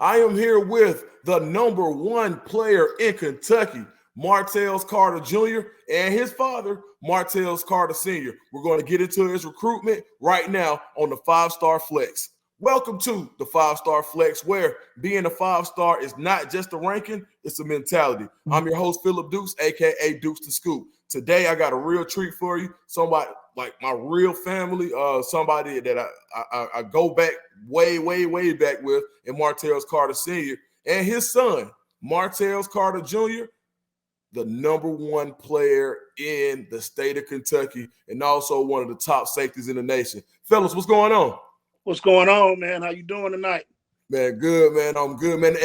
I am here with the number one player in Kentucky, Martels Carter Jr., and his father, Martels Carter Sr. We're going to get into his recruitment right now on the 5-Star Flex. Welcome to the 5-Star Flex, where being a 5-star is not just a ranking, it's a mentality. I'm your host, Philip Dukes, aka Dukes to Scoop. Today, I got a real treat for you. Somebody like my real family, somebody that I go back way back with, and Martels Carter Sr. and his son, Martels Carter Jr., the number one player in the state of Kentucky and also one of the top safeties in the nation. Fellas, what's going on? What's going on, man? How you doing tonight? Man, good, man. I'm good, man.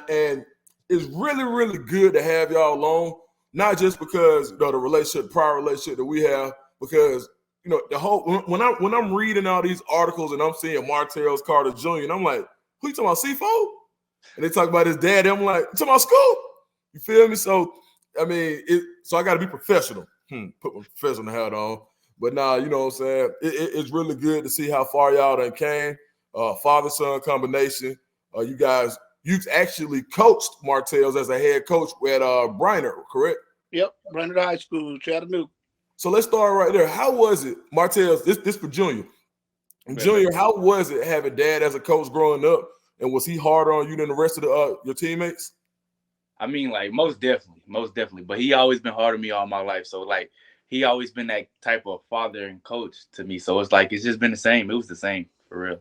And it's really good to have y'all on. Not just because the prior relationship that we have, because the whole when I'm reading all these articles and I'm seeing Martels Carter Jr. and I'm like, who you talking about, C4? And they talk about his dad. And I'm like, you talking about Scoop? You feel me? So I mean, so I got to be professional. Put my professional hat on. But nah, you know what I'm saying? It's really good to see how far y'all done came. Father-son combination. You've actually coached Martels as a head coach at Briner, correct? Yep, Briner High School, Chattanooga. So let's start right there. How was it, Martels? This for Junior. Junior, how was it having dad as a coach growing up? And was he harder on you than the rest of your teammates? I mean, like, most definitely. But he always been hard on me all my life. So, like, he always been that type of father and coach to me. So it's like, it's just been the same. It was the same, for real.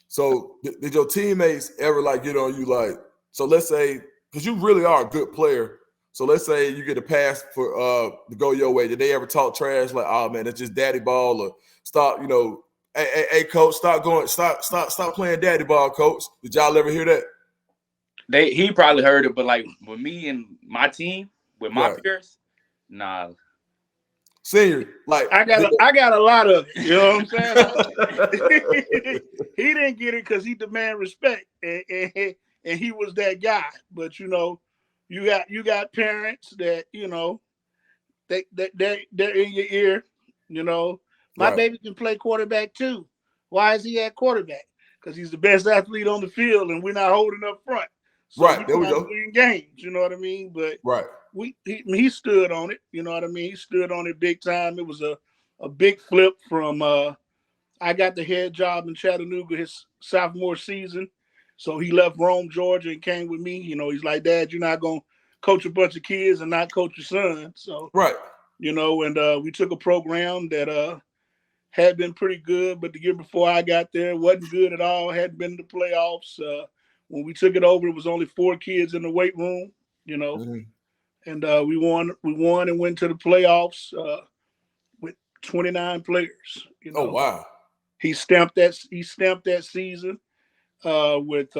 So did your teammates ever, like, get on you, like, so let's say, because you really are a good player. So let's say you get a pass for to go your way. Did they ever talk trash, like, oh, man, it's just daddy ball, or stop, hey, coach, stop playing daddy ball, coach? Did y'all ever hear that? He probably heard it, but like with me and my team, with my peers, nah. Senior, like I got a lot of it. You know what I'm saying? He didn't get it because he demand respect, and he was that guy. But you got parents that they're in your ear. My baby can play quarterback too. Why is he at quarterback? Because he's the best athlete on the field, and we're not holding up front. So there we go. Win games, you know what I mean? But he stood on it, you know what I mean? He stood on it big time. It was a big flip from I got the head job in Chattanooga his sophomore season. So he left Rome, Georgia, and came with me. He's like, Dad, you're not gonna coach a bunch of kids and not coach your son. So and we took a program that had been pretty good, but the year before I got there, wasn't good at all. Hadn't been to the playoffs. When we took it over, it was only 4 kids in the weight room, and we won and went to the playoffs with 29 players. Oh wow! He stamped that season with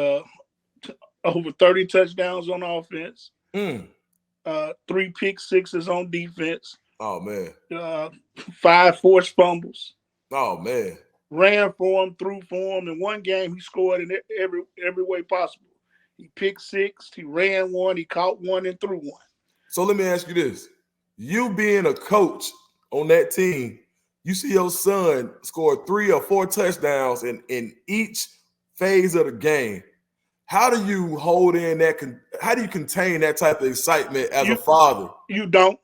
over 30 touchdowns on offense, 3 pick sixes on defense. Oh man! 5 forced fumbles. Oh man! Ran for him, threw for him. In one game, he scored in every way possible. He picked 6, he ran one, he caught one, and threw one. So let me ask you this. You being a coach on that team, you see your son score 3 or 4 touchdowns in each phase of the game. How do you hold in that? How do you contain that type of excitement as a father? You don't.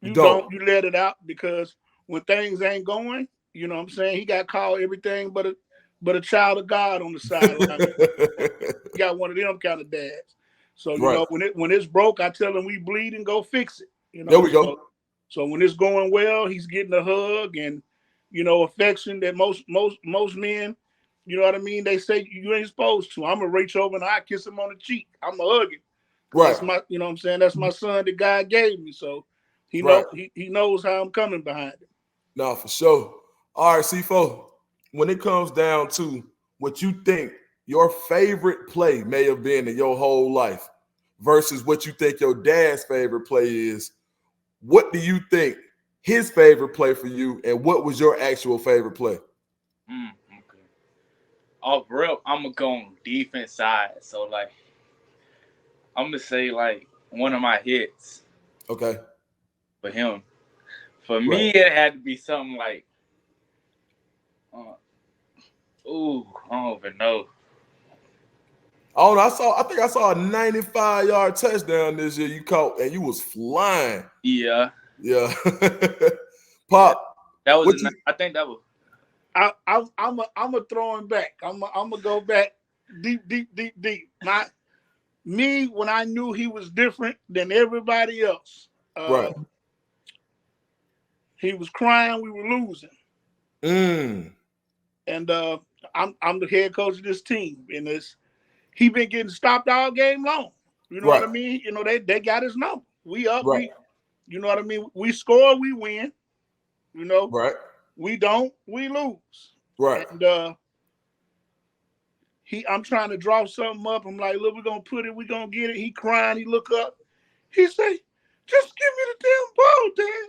You don't. You let it out, because when things ain't going, you know what I'm saying? He got called everything but a child of God on the sideline. He got one of them kind of dads. So, when it's broke, I tell him we bleed and go fix it. There we go. So when it's going well, he's getting a hug and, affection that most men, you know what I mean? They say you ain't supposed to. I'm going to reach over and I kiss him on the cheek. I'm going to hug him. That's my, you know what I'm saying? That's my son that God gave me. So he knows how I'm coming behind him. No, for sure. All right, C4, when it comes down to what you think your favorite play may have been in your whole life versus what you think your dad's favorite play is, what do you think his favorite play for you, and what was your actual favorite play? Okay. Off rip, I'm going to go on defense side. So, like, I'm going to say, like, one of my hits. Okay. For him. For me, it had to be something like, I don't even know. Oh, I think I saw a 95-yard touchdown this year you caught, and you was flying. Yeah. Yeah. Pop. That was I think that was. I'm a throwing back. I'm gonna go back deep. Me when I knew he was different than everybody else. Right. He was crying. We were losing. And I'm the head coach of this team, and he been getting stopped all game long. You know what I mean? You know they got his number. We up. Right. You know what I mean? We score, we win. You know. Right. We don't, we lose. Right. And I'm trying to draw something up. I'm like, look, we're gonna put it, we're gonna get it. He crying, he look up. He say, just give me the damn ball, Dad.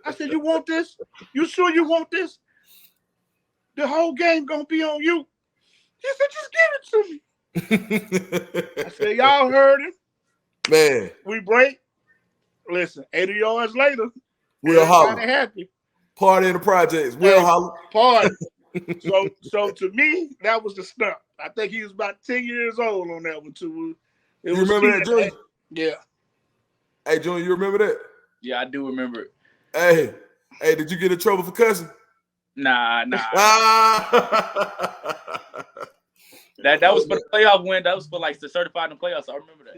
I said, you want this? You sure you want this? The whole game gonna be on you. He said, just give it to me. I said, y'all heard him. Man. We break. Listen, 80 yards later, we'll holler. Happy. Party in the projects. We'll holler. Party. So to me, that was the stunt. I think he was about 10 years old on that one too. You remember that, Junior? Yeah. Hey, Junior, you remember that? Yeah, I do remember it. Hey, did you get in trouble for cussing? Nah. That was for the playoff win. That was for like the certified in the playoffs. I remember that.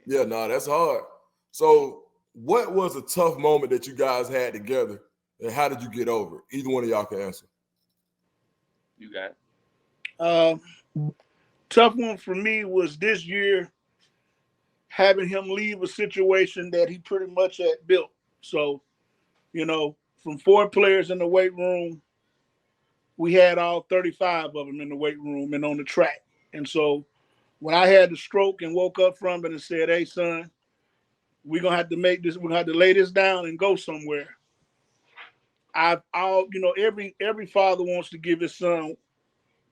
Yeah, that's hard. So, what was a tough moment that you guys had together, and how did you get over it? Either one of y'all can answer. You got it. Tough one for me was this year having him leave a situation that he pretty much had built. So, you know, from 4 players in the weight room, we had all 35 of them in the weight room and on the track. And so when I had the stroke and woke up from it and said, hey, son, we're going to have to make this, we're going to have to lay this down and go somewhere. Every father wants to give his son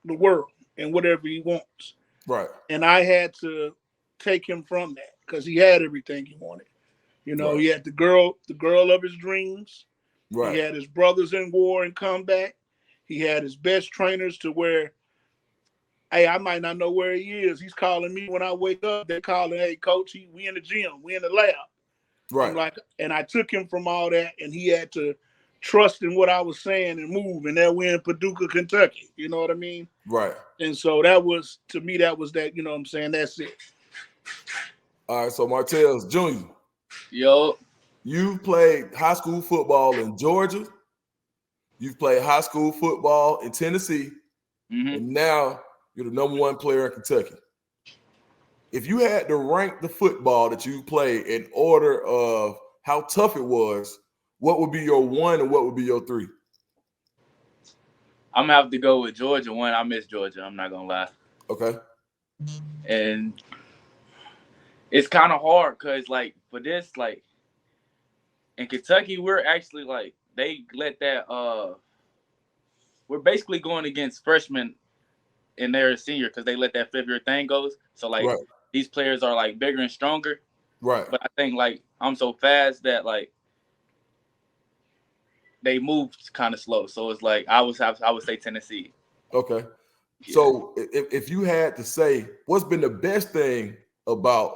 the world and whatever he wants. Right. And I had to take him from that because he had everything he wanted. You know, right. He had the girl of his dreams. Right. He had his brothers in war and combat. He had his best trainers to where, hey, I might not know where he is. He's calling me when I wake up. They're calling, hey, coach, we in the gym. We in the lab. Right. And I took him from all that, and he had to trust in what I was saying and move. And that we're in Paducah, Kentucky. You know what I mean? Right. And so that was, to me, that was that, you know what I'm saying? That's it. All right, so Martels Jr. Yo. You've played high school football in Georgia. You've played high school football in Tennessee. And now you're the number 1 player in Kentucky. If you had to rank the football that you played in order of how tough it was, what would be your 1 and what would be your 3? I'm gonna have to go with Georgia 1. I miss Georgia. I'm not gonna lie. Okay. And it's kind of hard because, like, for this, like, in Kentucky, we're actually, like, they let that, we're basically going against freshmen in their senior because they let that 5-year thing go. So, like, these players are, like, bigger and stronger. Right. But I think, like, I'm so fast that, like, they moved kind of slow. So it's like I would say Tennessee. Okay. Yeah. So if you had to say, what's been the best thing about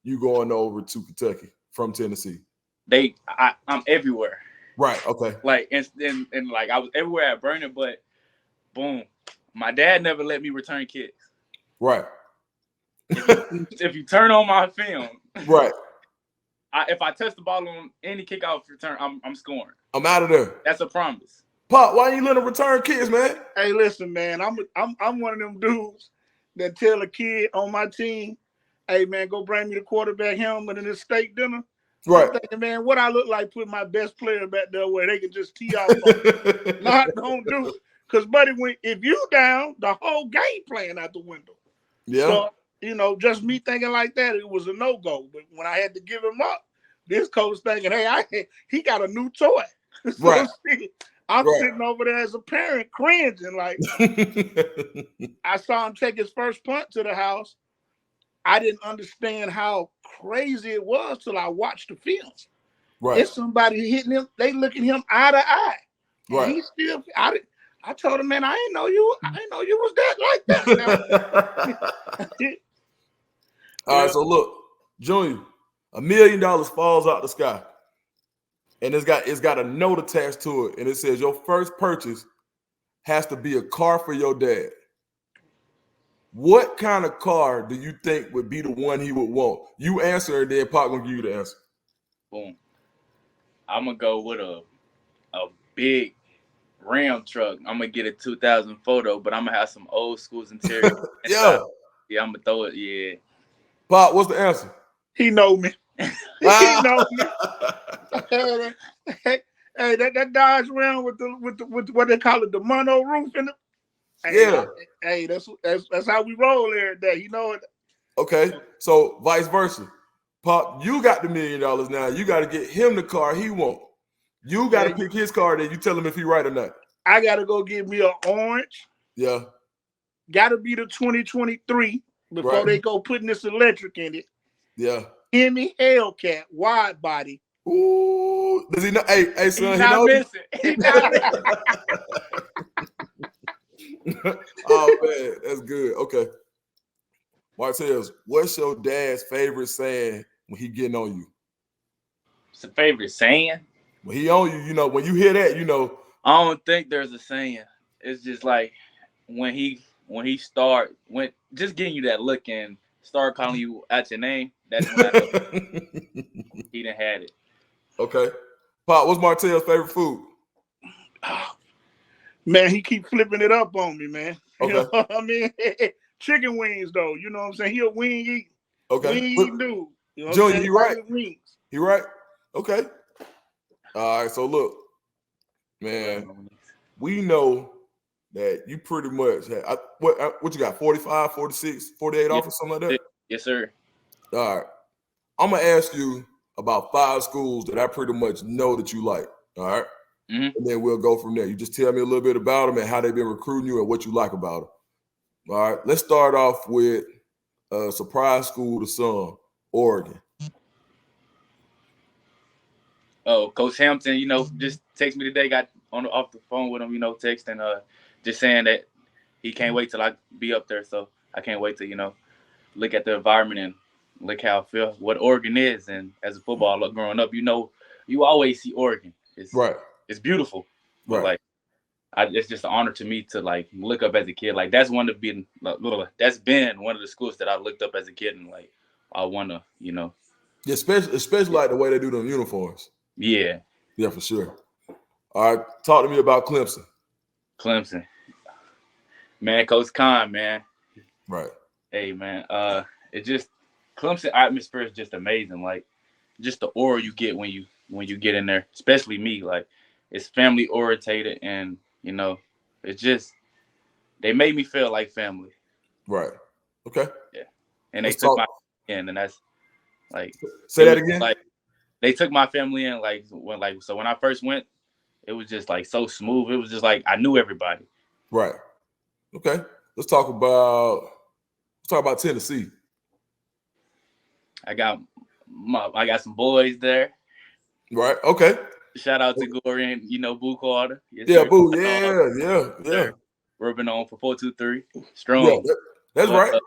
you going over to Kentucky from Tennessee? I'm everywhere. Right. Okay. Like and like I was everywhere at Burning, but boom, my dad never let me return kicks. Right. If you turn on my film, right. If I touch the ball on any kickoff return, I'm scoring. I'm out of there. That's a promise. Pop, why you let him return kicks, man? Hey, listen, man, I'm one of them dudes that tell a kid on my team, hey, man, go bring me the quarterback helmet and this steak dinner. Right. I'm thinking, man, what I look like putting my best player back there where they can just tee off. Not gonna do it. Because, buddy, if you down, the whole game playing out the window. Yeah. So, you know, just me thinking like that, it was a no-go. But when I had to give him up, this coach thinking, hey, he got a new toy. So right. I'm sitting over there as a parent cringing. Like, I saw him take his first punt to the house. I didn't understand how crazy it was till I watched the film. Right. It's somebody hitting him. They looking him eye to eye. Right. He still, I told him, man, I didn't know you was that like All right, so look, Junior, $1 million falls out the sky, and it's got a note attached to it, and it says your first purchase has to be a car for your dad. What kind of car do you think would be the one he would want? You answer, and then Pop gonna give you the answer. Boom. I'm gonna go with a big Ram truck. I'm gonna get a 2000 photo, but I'm gonna have some old school's interior. Yeah, I'm gonna throw it. Yeah. Pop, what's the answer? He know me. He know me. Hey, that Dodge Ram with what they call it, the mono roof in it. Hey, that's how we roll every day. You know it. Okay, so vice versa. Pop, you got the $1 million now. You got to get him the car he want. You got to pick his car, then you tell him if he right or not. I got to go get me an orange. Yeah. Got to be the 2023 before they go putting this electric in it. Yeah. Hemi Hellcat, wide body. Ooh, does he know? Hey, son, he not missing. He not missing. Oh man, that's good. Okay, Martels, what's your dad's favorite saying when he getting on you? It's a favorite saying. When he on you, you know, when you hear that, you know. I don't think there's a saying. It's just like when he just getting you that look and start calling you at your name. That's when I know he done had it. Okay, Pop, what's Martell's favorite food? Man, he keep flipping it up on me, man. Okay. You know what I mean? Chicken wings, though. You know what I'm saying? He a wing eating. Okay. Wing eating dude. You know Junior, you right. Wings. You right. Okay. All right. So look, man, we know that you pretty much have, what you got? 45, 46, 48 offers, something like that? Yes, sir. All right. I'm gonna ask you about 5 schools that I pretty much know that you like. All right. Mm-hmm. And then we'll go from there. You just tell me a little bit about them and how they've been recruiting you and what you like about them. All right. Let's start off with a surprise school to some, Oregon. Oh, Coach Hampton, you know, just text me today. Got off the phone with him, you know, texting, just saying that he can't wait till I be up there. So I can't wait to, you know, look at the environment and look how I feel, what Oregon is. And as a footballer growing up, you know, you always see Oregon. It's right. It's beautiful. But right. It's just an honor to me to like look up as a kid. Like that's been one of the schools that I looked up as a kid and like I wanna, you know. Yeah, especially like the way they do them uniforms. Yeah. Yeah, for sure. All right, talk to me about Clemson. Clemson. Man, Coach Khan, man. Right. Hey, man. It just Clemson atmosphere is just amazing. Like, just the aura you get when you get in there, especially me. Like, it's family orientated, and you know, it's just they made me feel like family. Right. Okay. Yeah. And they took my in, and that's like. Say that again. Like, they took my family in, so when I first went, it was just like so smooth. It was just like I knew everybody. Right. Okay. Let's talk about Tennessee. I got some boys there. Right. Okay. Shout out to Gory and, you know, Boo Carter. Yes, yeah, sir. Boo. Yeah. Rubbing on for 423. Strong. Yeah, that's right.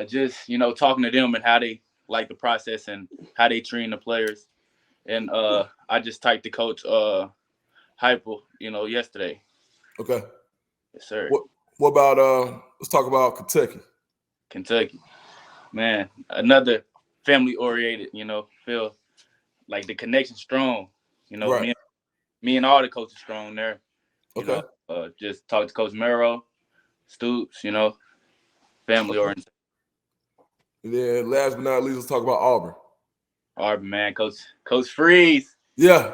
Just, you know, talking to them and how they like the process and how they train the players. And I just typed the coach Hyper, you know, yesterday. Okay. Yes, sir. What about let's talk about Kentucky. Kentucky. Man, another family oriented, you know, feel like the connection strong. You know, right. me and all the coaches strong there. You okay. know, just talk to Coach Merrow, Stoops, you know, family oriented. And then last but not least, let's talk about Auburn. Auburn, man, Coach Freeze. Yeah.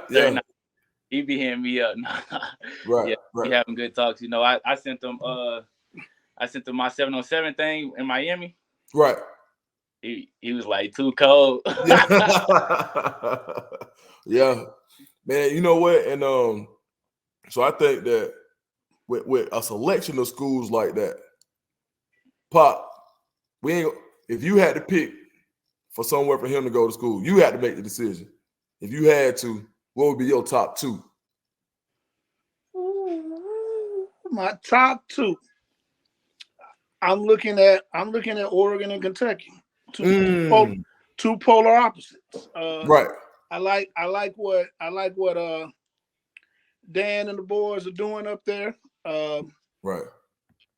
He be hitting me up. Right. Yeah, we having good talks. You know, I sent them my 7-on-7 thing in Miami. Right. He was like too cold. Yeah. Man, you know what? And so I think that with a selection of schools like that, Pop, if you had to pick for somewhere for him to go to school, you had to make the decision. If you had to, what would be your top 2? My top 2. I'm looking at Oregon and Kentucky, two polar opposites. Right. I like what Dan and the boys are doing up there. Right.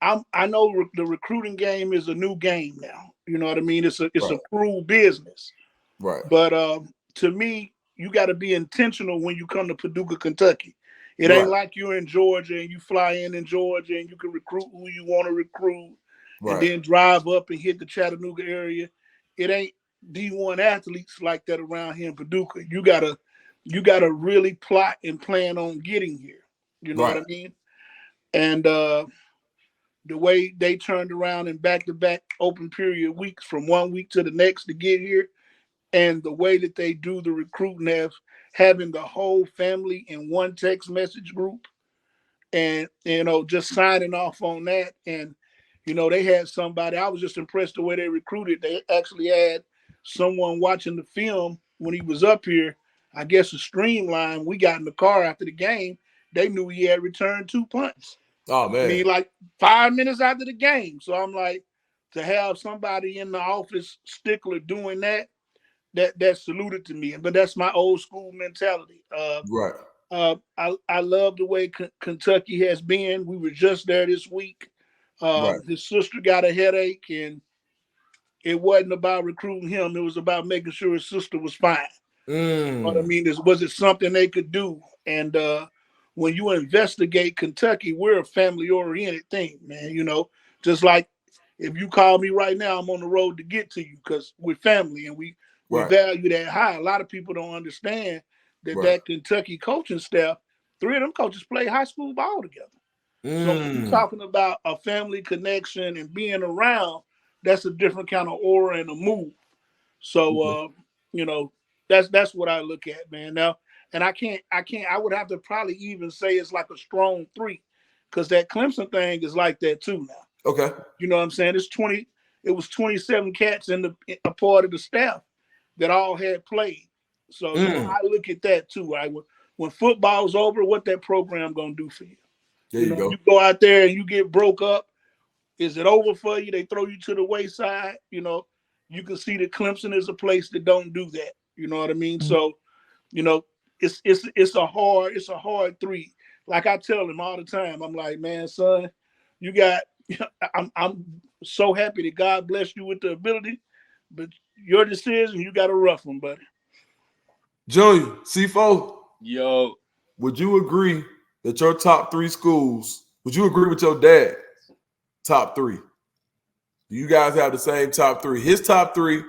I know the recruiting game is a new game now. You know what I mean? It's a cruel business. Right. But to me, you got to be intentional when you come to Paducah, Kentucky. It ain't like you're in Georgia and you fly in Georgia and you can recruit who you want to recruit and then drive up and hit the Chattanooga area. It ain't D1 athletes like that around here in Paducah. You gotta really plot and plan on getting here. You know what I mean? And the way they turned around in back-to-back open period weeks from 1 week to the next to get here, and the way that they do the recruiting, having the whole family in one text message group, and just signing off on that. And they had somebody. I was just impressed the way they recruited. They actually had someone watching the film when he was up here. I guess a streamline. We got in the car after the game. They knew he had returned 2 punts. Oh man! I mean, like 5 minutes after the game. So I'm like, to have somebody in the office stickler doing that saluted to me. But that's my old school mentality. I love the way Kentucky has been. We were just there this week. His sister got a headache, and it wasn't about recruiting him. It was about making sure his sister was fine. You know what I mean? Was it something they could do? And when you investigate Kentucky, we're a family-oriented thing, man. Just like if you call me right now, I'm on the road to get to you because we're family and we value that high. A lot of people don't understand that Kentucky coaching staff, 3 of them coaches play high school ball together. So when you're talking about a family connection and being around, that's a different kind of aura and a move. So that's what I look at, man. Now, and I would have to probably even say it's like a strong 3, because that Clemson thing is like that too now. Okay. You know what I'm saying? It was 27 cats in a part of the staff that all had played. So I look at that too. Right? When football's over, what that program gonna do for you? There you go. You go out there and you get broke up. Is it over for you? They throw you to the wayside. You can see that Clemson is a place that don't do that. You know what I mean? So, it's a hard 3. Like I tell them all the time, I'm like, man, son, I'm so happy that God blessed you with the ability, but your decision, you got a rough one, buddy. Junior, C4. Yo. Would you agree that your top 3 schools, would you agree with your dad? Top 3. Do you guys have the same top 3? His top 3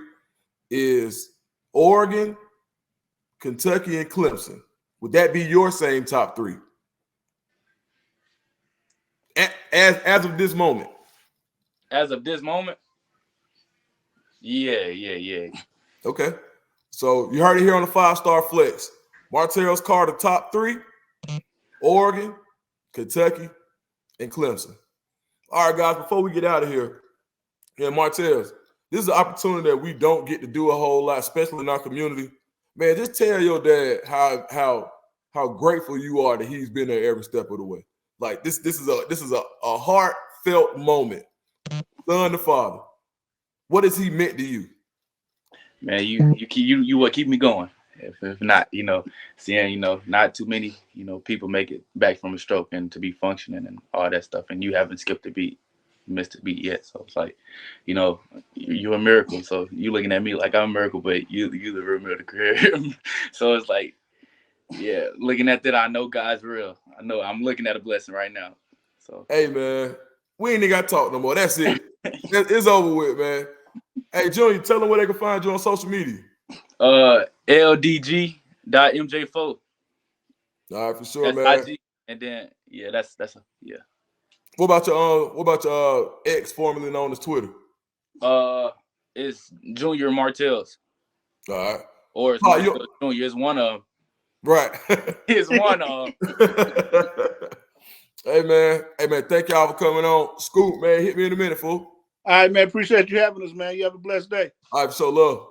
is Oregon, Kentucky, and Clemson. Would that be your same top 3? As of this moment. As of this moment? Yeah. Okay. So you heard it here on the 5-Star Flex. Martels Carter top 3, Oregon, Kentucky, and Clemson. All right, guys, before we get out of here, Martels, this is an opportunity that we don't get to do a whole lot, especially in our community. Man, just tell your dad how grateful you are that he's been there every step of the way. Like this is a heartfelt moment. Son to father. What has he meant to you? Man, you what keep me going. If not, seeing, not too many, people make it back from a stroke and to be functioning and all that stuff, and you haven't skipped a beat, missed a beat yet. So it's like, you're a miracle. So you looking at me like I'm a miracle, but you the real miracle here. So it's like, yeah, looking at that, I know God's real. I know I'm looking at a blessing right now. So hey man, we ain't got to talk no more. That's it. It's over with, man. Hey Junior, tell them where they can find you on social media. LDG.MJ4. All right, for sure, that's man. IG. And then that's yeah. What about your ex, formerly known as Twitter? It's Junior Martels. All right. Or it's Martels Junior. It's one of them. Right. It's one of them. Hey man, thank y'all for coming on. Scoop, man, hit me in a minute, fool. All right, man. Appreciate you having us, man. You have a blessed day. All right, so love.